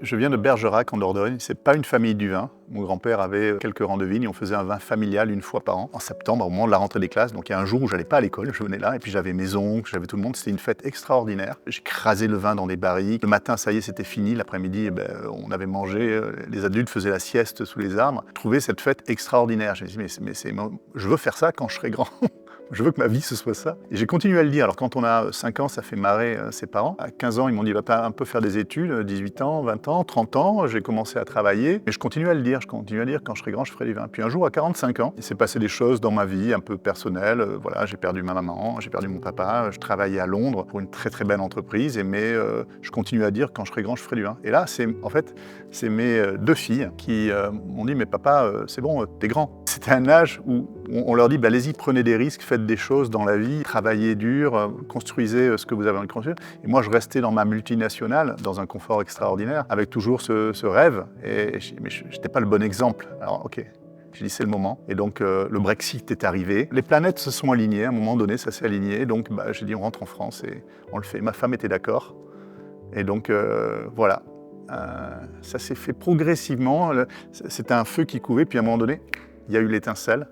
Je viens de Bergerac en Dordogne, c'est pas une famille du vin. Mon grand-père avait quelques rangs de vignes et on faisait un vin familial une fois par an, en septembre, au moment de la rentrée des classes. Donc il y a un jour où j'allais pas à l'école, je venais là et puis j'avais mes oncles, j'avais tout le monde, c'était une fête extraordinaire. J'écrasais le vin dans des barriques. Le matin, ça y est, c'était fini. L'après-midi, on avait mangé, les adultes faisaient la sieste sous les arbres. Je trouvais cette fête extraordinaire. Je me suis dit, je veux faire ça quand je serai grand. Je veux que ma vie, ce soit ça. Et j'ai continué à le dire. Alors, quand on a 5 ans, ça fait marrer ses parents. À 15 ans, ils m'ont dit, va pas un peu faire des études. 18 ans, 20 ans, 30 ans, j'ai commencé à travailler. Mais je continue à le dire. Je continue à dire, quand je serai grand, je ferai du vin. Puis un jour, à 45 ans, il s'est passé des choses dans ma vie un peu personnelles. Voilà, j'ai perdu ma maman, j'ai perdu mon papa. Je travaillais à Londres pour une très, très belle entreprise. Mais je continue à dire, quand je serai grand, je ferai du vin. Et là, c'est mes 2 filles qui m'ont dit, mais papa, c'est bon, t'es grand. C'était un âge où on leur dit, allez-y, prenez des risques, faites des choses dans la vie, travaillez dur, construisez ce que vous avez envie de construire. Et moi, je restais dans ma multinationale, dans un confort extraordinaire, avec toujours ce rêve. Et je n'étais pas le bon exemple. Alors, ok, j'ai dit, c'est le moment. Et donc, le Brexit est arrivé. Les planètes se sont alignées. À un moment donné, ça s'est aligné. Donc, j'ai dit, on rentre en France et on le fait. Ma femme était d'accord. Et donc, voilà. Ça s'est fait progressivement. C'était un feu qui couvait. Puis, à un moment donné, il y a eu l'étincelle.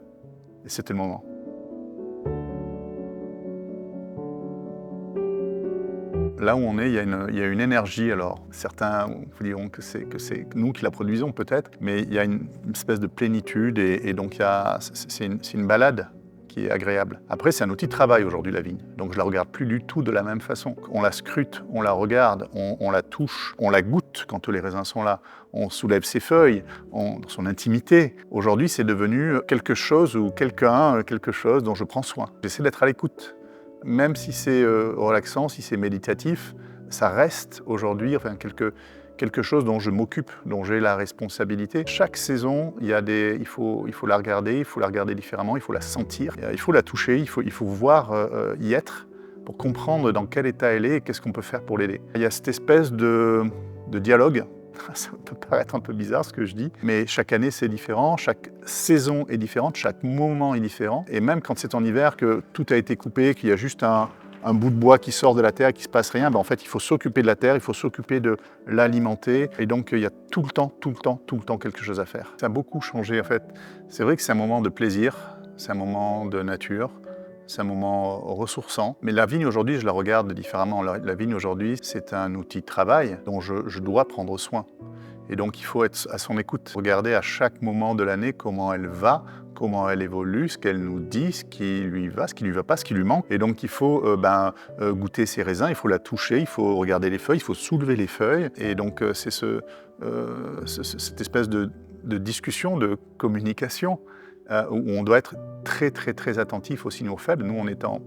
Et c'était le moment. Là où on est, il y a une énergie. Alors, certains vous diront que c'est nous qui la produisons peut-être, mais il y a une espèce de plénitude et donc c'est une balade qui est agréable. Après, c'est un outil de travail aujourd'hui, la vigne. Donc, je la regarde plus du tout de la même façon. On la scrute, on la regarde, on la touche, on la goûte quand les raisins sont là. On soulève ses feuilles, dans son intimité. Aujourd'hui, c'est devenu quelque chose ou quelque chose dont je prends soin. J'essaie d'être à l'écoute. Même si c'est relaxant, si c'est méditatif, ça reste aujourd'hui quelque chose dont je m'occupe, dont j'ai la responsabilité. Chaque saison, il faut la regarder différemment, il faut la sentir, il faut la toucher, il faut voir y être pour comprendre dans quel état elle est et qu'est-ce qu'on peut faire pour l'aider. Il y a cette espèce de dialogue. Ça peut paraître un peu bizarre ce que je dis, mais chaque année c'est différent, chaque saison est différente, chaque moment est différent. Et même quand c'est en hiver, que tout a été coupé, qu'il y a juste un bout de bois qui sort de la terre et qu'il ne se passe rien, en fait il faut s'occuper de la terre, il faut s'occuper de l'alimenter. Et donc il y a tout le temps quelque chose à faire. Ça a beaucoup changé en fait. C'est vrai que c'est un moment de plaisir, c'est un moment de nature. C'est un moment ressourçant. Mais la vigne aujourd'hui, je la regarde différemment. La vigne aujourd'hui, c'est un outil de travail dont je dois prendre soin. Et donc, il faut être à son écoute. Regarder à chaque moment de l'année comment elle va, comment elle évolue, ce qu'elle nous dit, ce qui lui va, ce qui lui va pas, ce qui lui manque. Et donc, il faut goûter ses raisins, il faut la toucher, il faut regarder les feuilles, il faut soulever les feuilles. Et donc, c'est cette espèce de discussion, de communication, où on doit être très attentif aux signaux faibles. Nous, on est en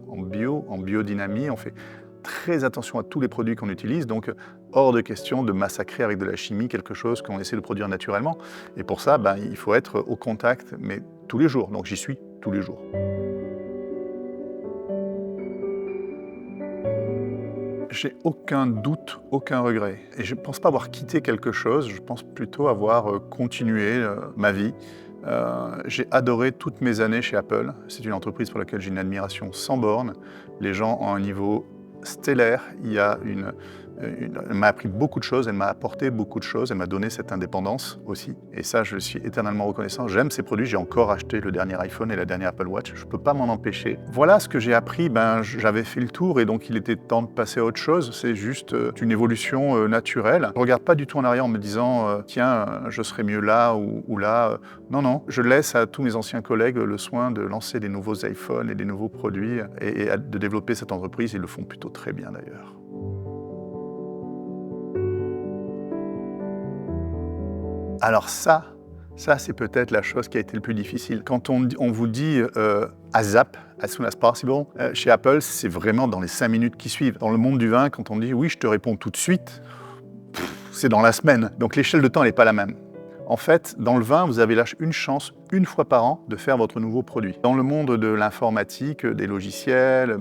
biodynamie, on fait très attention à tous les produits qu'on utilise, donc hors de question de massacrer avec de la chimie quelque chose qu'on essaie de produire naturellement. Et pour ça, il faut être au contact, mais tous les jours, donc j'y suis tous les jours. J'ai aucun doute, aucun regret. Et je ne pense pas avoir quitté quelque chose, je pense plutôt avoir continué ma vie. J'ai adoré toutes mes années chez Apple. C'est une entreprise pour laquelle j'ai une admiration sans borne. Les gens ont un niveau stellaire. Elle m'a appris beaucoup de choses, elle m'a apporté beaucoup de choses, elle m'a donné cette indépendance aussi. Et ça, je suis éternellement reconnaissant. J'aime ces produits, j'ai encore acheté le dernier iPhone et la dernière Apple Watch, je ne peux pas m'en empêcher. Voilà ce que j'ai appris, j'avais fait le tour et donc il était temps de passer à autre chose. C'est juste une évolution naturelle. Je ne regarde pas du tout en arrière en me disant tiens, je serai mieux là ou là. Non, je laisse à tous mes anciens collègues le soin de lancer des nouveaux iPhones et des nouveaux produits et de développer cette entreprise. Ils le font plutôt très bien d'ailleurs. Alors ça c'est peut-être la chose qui a été le plus difficile. Quand on vous dit ASAP, as soon as possible, chez Apple, c'est vraiment dans les 5 minutes qui suivent. Dans le monde du vin, quand on dit oui, je te réponds tout de suite, c'est dans la semaine. Donc l'échelle de temps, elle n'est pas la même. En fait, dans le vin, vous avez une chance, une fois par an, de faire votre nouveau produit. Dans le monde de l'informatique, des logiciels,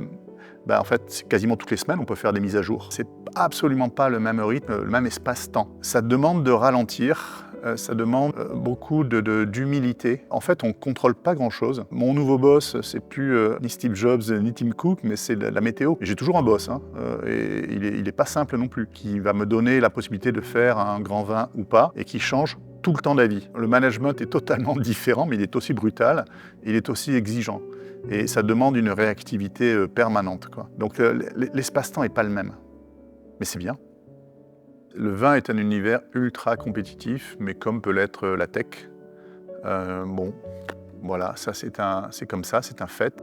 en fait, quasiment toutes les semaines, on peut faire des mises à jour. C'est absolument pas le même rythme, le même espace-temps. Ça demande de ralentir, Ça demande beaucoup d'humilité. En fait, on ne contrôle pas grand-chose. Mon nouveau boss, c'est plus ni Steve Jobs ni Tim Cook, mais c'est la météo. J'ai toujours un boss, hein, et il est pas simple non plus, qui va me donner la possibilité de faire un grand vin ou pas, et qui change tout le temps d'avis. Le management est totalement différent, mais il est aussi brutal, il est aussi exigeant. Et ça demande une réactivité permanente, quoi. Donc l'espace-temps n'est pas le même. Mais c'est bien. Le vin est un univers ultra compétitif, mais comme peut l'être la tech. Bon, voilà, ça c'est comme ça, c'est un fait.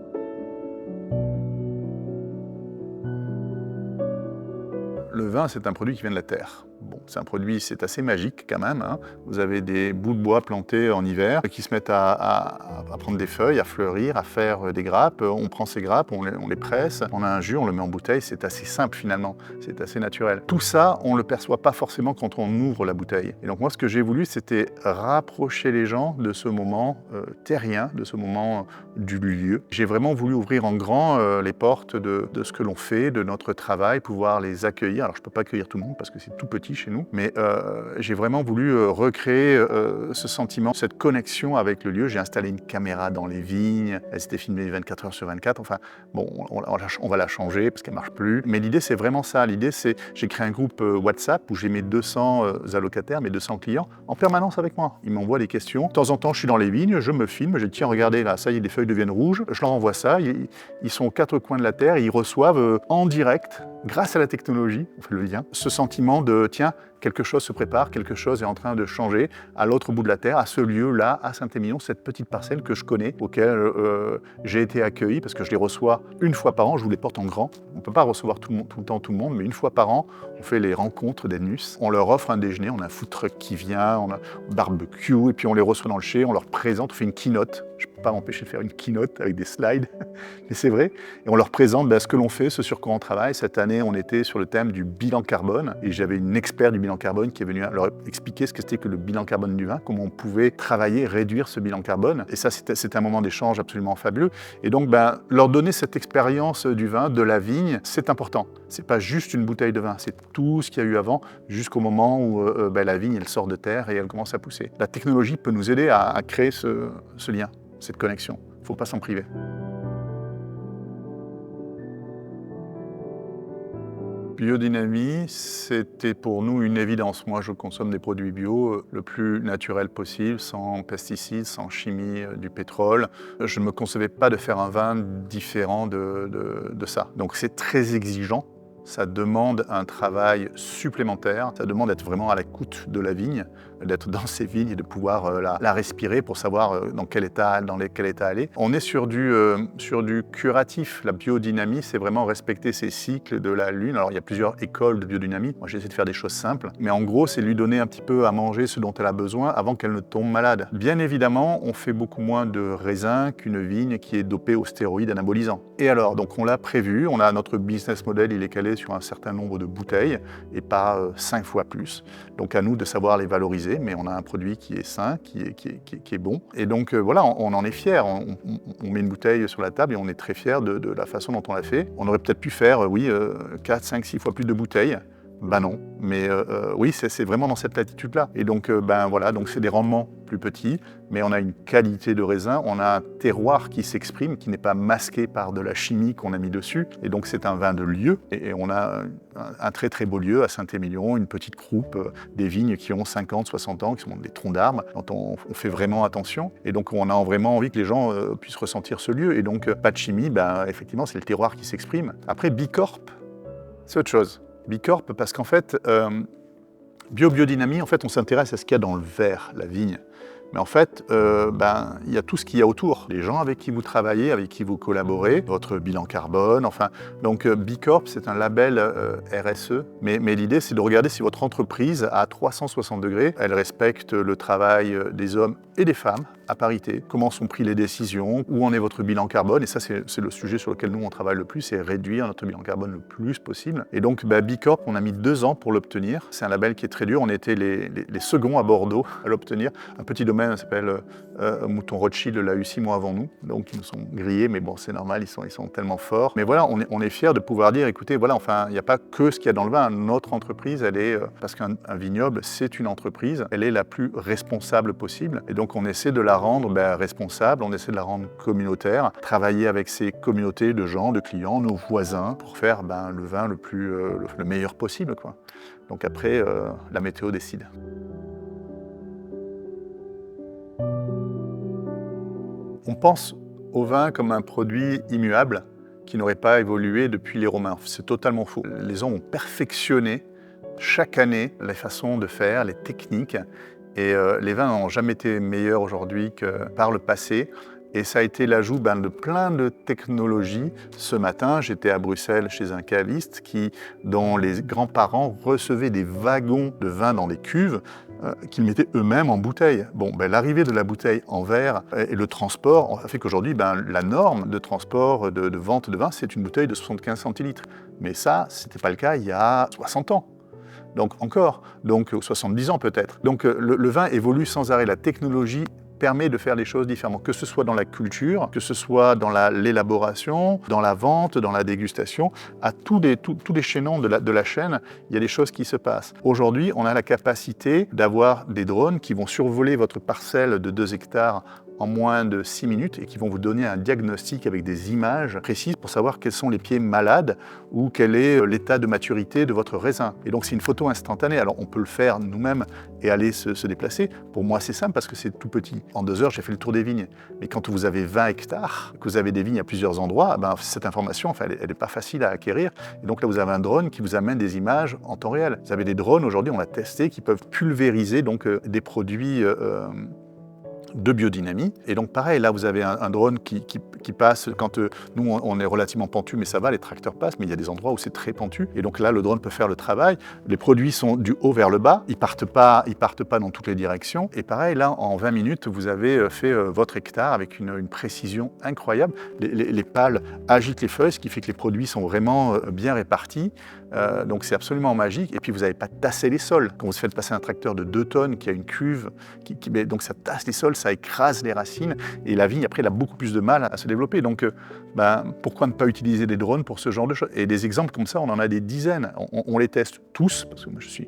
Le vin, c'est un produit qui vient de la terre. Bon, c'est un produit, c'est assez magique quand même, hein. Vous avez des bouts de bois plantés en hiver qui se mettent à prendre des feuilles, à fleurir, à faire des grappes. On prend ces grappes, on les presse, on a un jus, on le met en bouteille. C'est assez simple finalement, c'est assez naturel. Tout ça, on ne le perçoit pas forcément quand on ouvre la bouteille. Et donc moi, ce que j'ai voulu, c'était rapprocher les gens de ce moment terrien, de ce moment du lieu. J'ai vraiment voulu ouvrir en grand les portes de ce que l'on fait, de notre travail, pouvoir les accueillir. Alors je ne peux pas accueillir tout le monde parce que c'est tout petit chez nous, mais j'ai vraiment voulu recréer ce sentiment, cette connexion avec le lieu. J'ai installé une caméra dans les vignes, elle s'était filmée 24 heures sur 24, enfin bon, on va la changer parce qu'elle ne marche plus. Mais l'idée c'est vraiment ça, l'idée c'est, j'ai créé un groupe WhatsApp où j'ai mes 200 allocataires, mes 200 clients en permanence avec moi. Ils m'envoient des questions. De temps en temps, je suis dans les vignes, je me filme, je dis tiens regardez là, ça y est, les feuilles deviennent rouges, je leur envoie ça, ils sont aux quatre coins de la terre et ils reçoivent en direct, grâce à la technologie, on fait le lien, ce sentiment de tiens, quelque chose se prépare, quelque chose est en train de changer à l'autre bout de la terre, à ce lieu-là, à Saint-Émilion, cette petite parcelle que je connais, auquel j'ai été accueilli parce que je les reçois une fois par an, je vous les porte en grand. On ne peut pas recevoir tout le temps tout le monde, mais une fois par an, on fait les rencontres d'Ennus. On leur offre un déjeuner, on a un food truck qui vient, on a un barbecue, et puis on les reçoit dans le chai, on leur présente, on fait une keynote. Je ne peux pas m'empêcher de faire une keynote avec des slides, mais c'est vrai. Et on leur présente ce que l'on fait, ce sur quoi on travaille. Cette année, on était sur le thème du bilan carbone, et j'avais une experte du bilan carbone qui est venue leur expliquer ce que c'était que le bilan carbone du vin, comment on pouvait travailler, réduire ce bilan carbone. Et ça, c'était un moment d'échange absolument fabuleux. Et donc, leur donner cette expérience du vin, de la vigne, c'est important. C'est pas juste une bouteille de vin, c'est tout ce qu'il y a eu avant, jusqu'au moment où la vigne, elle sort de terre et elle commence à pousser. La technologie peut nous aider à créer ce lien, cette connexion. Il ne faut pas s'en priver. Biodynamie, c'était pour nous une évidence. Moi, je consomme des produits bio le plus naturel possible, sans pesticides, sans chimie du pétrole. Je ne me concevais pas de faire un vin différent de ça. Donc c'est très exigeant. Ça demande un travail supplémentaire, ça demande d'être vraiment à l'écoute de la vigne, d'être dans ces vignes et de pouvoir la respirer pour savoir dans quel état aller. On est sur du curatif. La biodynamie, c'est vraiment respecter ces cycles de la lune. Alors il y a plusieurs écoles de biodynamie. Moi j'essaie de faire des choses simples, mais en gros c'est lui donner un petit peu à manger ce dont elle a besoin avant qu'elle ne tombe malade. Bien évidemment, on fait beaucoup moins de raisins qu'une vigne qui est dopée aux stéroïdes anabolisants. Et alors, donc on l'a prévu, on a notre business model, il est calé sur un certain nombre de bouteilles et pas 5 fois plus. Donc à nous de savoir les valoriser, mais on a un produit qui est sain, qui est bon. Et donc voilà, on en est fiers. On met une bouteille sur la table et on est très fiers de la façon dont on l'a fait. On aurait peut-être pu faire, 4, 5, 6 fois plus de bouteilles. Ben non, mais oui, c'est vraiment dans cette latitude-là. Et donc, voilà, donc c'est des rendements plus petits, mais on a une qualité de raisin, on a un terroir qui s'exprime, qui n'est pas masqué par de la chimie qu'on a mis dessus. Et donc, c'est un vin de lieu. Et on a un très très beau lieu à Saint-Émilion, une petite croupe, des vignes qui ont 50, 60 ans, qui sont des troncs d'arbres, dont on fait vraiment attention. Et donc, on a vraiment envie que les gens puissent ressentir ce lieu. Et donc, pas de chimie, effectivement, c'est le terroir qui s'exprime. Après, Bicorp, c'est autre chose. Bicorp, parce qu'en fait, biodynamie, en fait, on s'intéresse à ce qu'il y a dans le verre, la vigne. Mais en fait, il y a tout ce qu'il y a autour. Les gens avec qui vous travaillez, avec qui vous collaborez, votre bilan carbone, enfin... Donc, Bicorp, c'est un label RSE. Mais l'idée, c'est de regarder si votre entreprise, à 360 degrés, elle respecte le travail des hommes et des femmes, à parité, comment sont prises les décisions, où en est votre bilan carbone, et ça c'est le sujet sur lequel nous on travaille le plus, c'est réduire notre bilan carbone le plus possible. Et donc Bicorp, on a mis 2 ans pour l'obtenir, c'est un label qui est très dur, on était les seconds à Bordeaux à l'obtenir, un petit domaine domaine s'appelle Mouton Rothschild l'a eu 6 mois avant nous, donc ils nous sont grillés, mais bon, c'est normal, ils sont tellement forts. Mais voilà, on est fiers de pouvoir dire, écoutez, voilà, enfin, il n'y a pas que ce qu'il y a dans le vin. Notre entreprise, elle est, parce qu'un vignoble, c'est une entreprise, elle est la plus responsable possible. Et donc, on essaie de la rendre responsable, on essaie de la rendre communautaire, travailler avec ces communautés de gens, de clients, nos voisins, pour faire le vin le meilleur possible, quoi. Donc après, la météo décide. On pense au vin comme un produit immuable qui n'aurait pas évolué depuis les Romains. C'est totalement faux. Les hommes ont perfectionné chaque année les façons de faire, les techniques, et les vins n'ont jamais été meilleurs aujourd'hui que par le passé. Et ça a été l'ajout de plein de technologies. Ce matin, j'étais à Bruxelles chez un caviste dont les grands-parents recevaient des wagons de vin dans des cuves qu'ils mettaient eux-mêmes en bouteille. Bon, l'arrivée de la bouteille en verre et le transport a fait qu'aujourd'hui, la norme de transport, de vente de vin, c'est une bouteille de 75 centilitres. Mais ça, ce n'était pas le cas il y a 60 ans. Donc 70 ans peut-être. Donc le vin évolue sans arrêt. La technologie permet de faire les choses différemment, que ce soit dans la culture, que ce soit dans l'élaboration, dans la vente, dans la dégustation, à tous les chaînons de la chaîne, il y a des choses qui se passent. Aujourd'hui, on a la capacité d'avoir des drones qui vont survoler votre parcelle de 2 hectares en moins de 6 minutes et qui vont vous donner un diagnostic avec des images précises pour savoir quels sont les pieds malades ou quel est l'état de maturité de votre raisin. Et donc c'est une photo instantanée. Alors on peut le faire nous-mêmes et aller se déplacer. Pour moi c'est simple parce que c'est tout petit. En 2 heures j'ai fait le tour des vignes. Mais quand vous avez 20 hectares, que vous avez des vignes à plusieurs endroits, cette information elle n'est pas facile à acquérir. Et donc là vous avez un drone qui vous amène des images en temps réel. Vous avez des drones aujourd'hui, on l'a testé, qui peuvent pulvériser des produits de biodynamie. Et donc pareil, là vous avez un drone qui passe, quand nous on est relativement pentu, mais ça va, les tracteurs passent, mais il y a des endroits où c'est très pentu. Et donc là le drone peut faire le travail. Les produits sont du haut vers le bas, ils partent pas dans toutes les directions. Et pareil, là en 20 minutes, vous avez fait votre hectare avec une précision incroyable. Les pales agitent les feuilles, ce qui fait que les produits sont vraiment bien répartis. Donc c'est absolument magique. Et puis vous n'avez pas tassé les sols. Quand vous faites passer un tracteur de 2 tonnes qui a une cuve, donc ça tasse les sols, ça écrase les racines, et la vigne après elle a beaucoup plus de mal à se développer. Donc pourquoi ne pas utiliser des drones pour ce genre de choses? Et des exemples comme ça, on en a des dizaines. On les teste tous, parce que moi je suis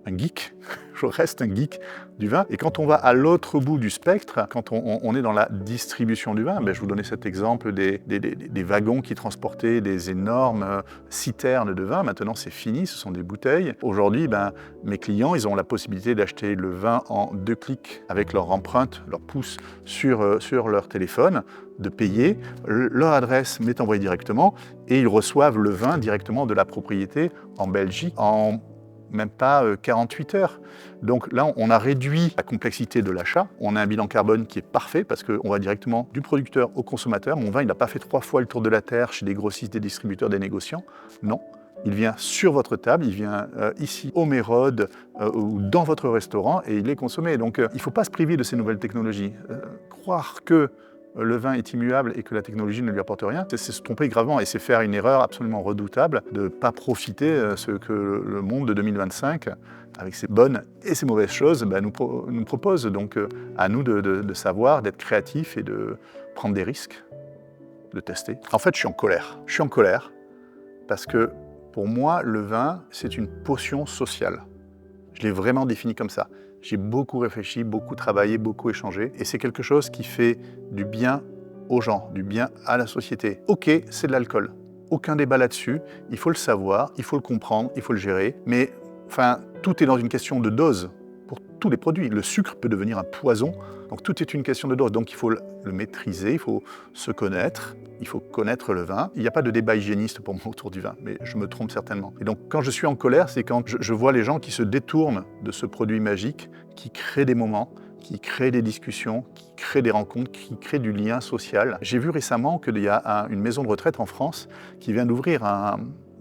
un geek, je reste un geek du vin. Et quand on va à l'autre bout du spectre, quand on est dans la distribution du vin, je vous donnais cet exemple des wagons qui transportaient des énormes citernes de vin. Maintenant, c'est fini, ce sont des bouteilles. Aujourd'hui, mes clients, ils ont la possibilité d'acheter le vin en 2 clics avec leur empreinte, leur pouce sur leur téléphone, de payer, leur adresse m'est envoyée directement et ils reçoivent le vin directement de la propriété en Belgique en même pas 48 heures. Donc là, on a réduit la complexité de l'achat. On a un bilan carbone qui est parfait parce qu'on va directement du producteur au consommateur. Mon vin, il n'a pas fait 3 fois le tour de la terre chez des grossistes, des distributeurs, des négociants. Non. Il vient sur votre table, il vient ici au Mérode ou dans votre restaurant et il est consommé. Donc il ne faut pas se priver de ces nouvelles technologies. Croire que le vin est immuable et que la technologie ne lui apporte rien, c'est se tromper gravement et c'est faire une erreur absolument redoutable de ne pas profiter ce que le monde de 2025, avec ses bonnes et ses mauvaises choses, nous propose. Donc à nous de savoir, d'être créatifs et de prendre des risques, de tester. En fait, je suis en colère. Je suis en colère parce que pour moi, le vin, c'est une potion sociale. Je l'ai vraiment défini comme ça. J'ai beaucoup réfléchi, beaucoup travaillé, beaucoup échangé, et c'est quelque chose qui fait du bien aux gens, du bien à la société. Ok, c'est de l'alcool. Aucun débat là-dessus. Il faut le savoir, il faut le comprendre, il faut le gérer. Mais tout est dans une question de dose pour tous les produits. Le sucre peut devenir un poison, donc tout est une question de dose. Donc il faut le maîtriser, il faut se connaître, il faut connaître le vin. Il n'y a pas de débat hygiéniste pour moi autour du vin, mais je me trompe certainement. Et donc quand je suis en colère, c'est quand je vois les gens qui se détournent de ce produit magique, qui créent des moments, qui créent des discussions, qui créent des rencontres, qui créent du lien social. J'ai vu récemment qu'il y a une maison de retraite en France qui vient d'ouvrir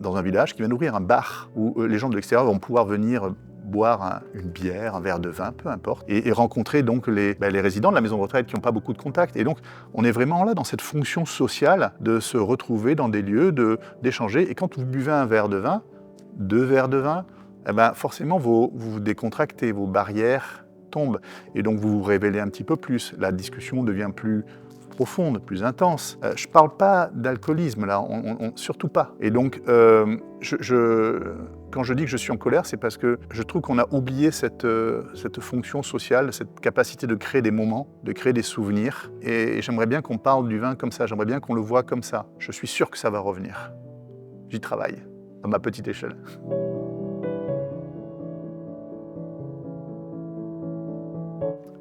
dans un village, qui vient d'ouvrir un bar où les gens de l'extérieur vont pouvoir venir boire une bière, un verre de vin, peu importe, et rencontrer donc les résidents de la maison de retraite qui n'ont pas beaucoup de contacts. Et donc, on est vraiment là dans cette fonction sociale de se retrouver dans des lieux, d'échanger. Et quand vous buvez un verre de vin, 2 verres de vin, forcément, vous décontractez, vos barrières tombe. Et donc vous vous révélez un petit peu plus, la discussion devient plus profonde, plus intense. Je ne parle pas d'alcoolisme là, surtout pas. Et donc, quand je dis que je suis en colère, c'est parce que je trouve qu'on a oublié cette fonction sociale, cette capacité de créer des moments, de créer des souvenirs. Et j'aimerais bien qu'on parle du vin comme ça, j'aimerais bien qu'on le voit comme ça. Je suis sûr que ça va revenir. J'y travaille, à ma petite échelle.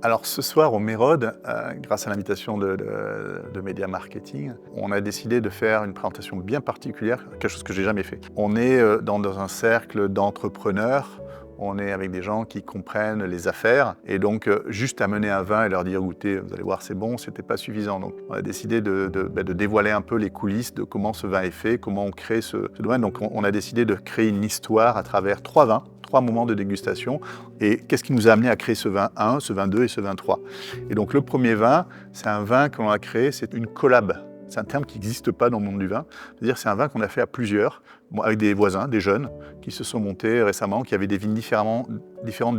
Alors ce soir au Mérode, grâce à l'invitation de Média Marketing, on a décidé de faire une présentation bien particulière, quelque chose que j'ai jamais fait. On est dans un cercle d'entrepreneurs, on est avec des gens qui comprennent les affaires, et donc juste amener un vin et leur dire goûtez, vous allez voir c'est bon, c'était pas suffisant. Donc on a décidé de dévoiler un peu les coulisses de comment ce vin est fait, comment on crée ce domaine. Donc on a décidé de créer une histoire à travers 3 vins. 3 moments de dégustation. Et qu'est-ce qui nous a amené à créer ce vin 1, ce vin 2 et ce vin 3? Et donc le premier vin, c'est un vin que l'on a créé, c'est une collab. C'est un terme qui n'existe pas dans le monde du vin. C'est-à-dire c'est un vin qu'on a fait à plusieurs, avec des voisins, des jeunes, qui se sont montés récemment, qui avaient des vignes différentes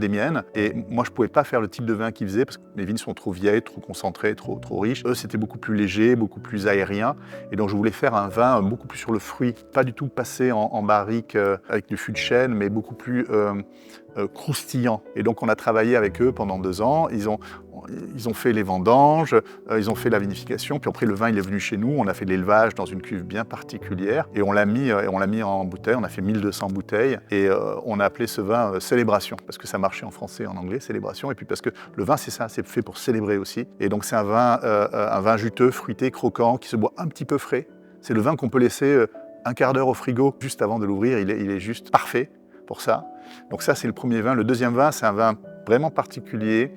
des miennes. Et moi, je ne pouvais pas faire le type de vin qu'ils faisaient, parce que mes vignes sont trop vieilles, trop concentrées, trop riches. Eux, c'était beaucoup plus léger, beaucoup plus aérien. Et donc, je voulais faire un vin beaucoup plus sur le fruit, pas du tout passé en barrique avec du fût de chêne, mais beaucoup plus croustillant. Et donc, on a travaillé avec eux pendant 2 ans. Ils ont fait les vendanges, ils ont fait la vinification, puis après le vin il est venu chez nous, on a fait l'élevage dans une cuve bien particulière et on l'a mis en bouteille, on a fait 1200 bouteilles et on a appelé ce vin Célébration, parce que ça marchait en français et en anglais, Célébration, et puis parce que le vin c'est ça, c'est fait pour célébrer aussi. Et donc c'est un vin juteux, fruité, croquant, qui se boit un petit peu frais. C'est le vin qu'on peut laisser un quart d'heure au frigo juste avant de l'ouvrir, il est juste parfait pour ça. Donc ça c'est le premier vin. Le deuxième vin, c'est un vin vraiment particulier,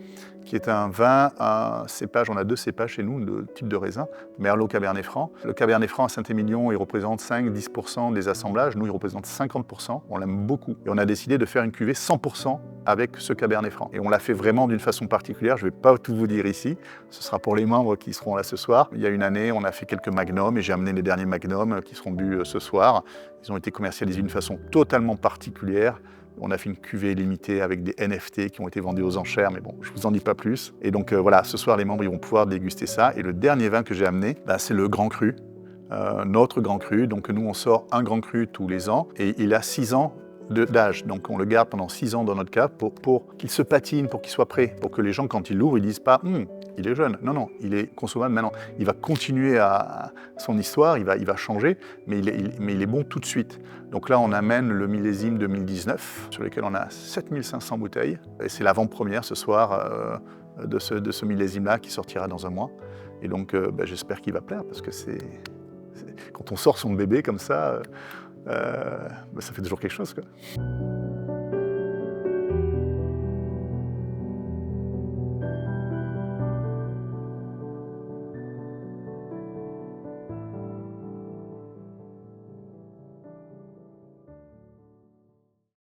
qui est un vin, un cépage, on a 2 cépages chez nous, 2 types de raisins, Merlot, Cabernet Franc. Le Cabernet Franc à Saint-Émilion, il représente 5-10% des assemblages, nous il représente 50%, on l'aime beaucoup. Et on a décidé de faire une cuvée 100% avec ce Cabernet Franc. Et on l'a fait vraiment d'une façon particulière, je ne vais pas tout vous dire ici, ce sera pour les membres qui seront là ce soir. Il y a une année, on a fait quelques magnums et j'ai amené les derniers magnums qui seront bu ce soir. Ils ont été commercialisés d'une façon totalement particulière. On a fait une cuvée limitée avec des NFT qui ont été vendus aux enchères, mais bon, je ne vous en dis pas plus. Et donc voilà, ce soir, les membres ils vont pouvoir déguster ça. Et le dernier vin que j'ai amené, c'est le Grand Cru, notre Grand Cru. Donc nous, on sort un Grand Cru tous les ans et il a 6 ans d'âge. Donc on le garde pendant 6 ans dans notre cave pour qu'il se patine, pour qu'il soit prêt, pour que les gens, quand ils l'ouvrent, ils disent pas il est jeune. Non, non, il est consommable maintenant. Il va continuer à son histoire, il va changer, mais il est bon tout de suite. Donc là, on amène le millésime 2019, sur lequel on a 7500 bouteilles. Et c'est l'avant-première ce soir de ce millésime-là qui sortira dans un mois. Et donc, j'espère qu'il va plaire, parce que quand on sort son bébé comme ça, ça fait toujours quelque chose, quoi.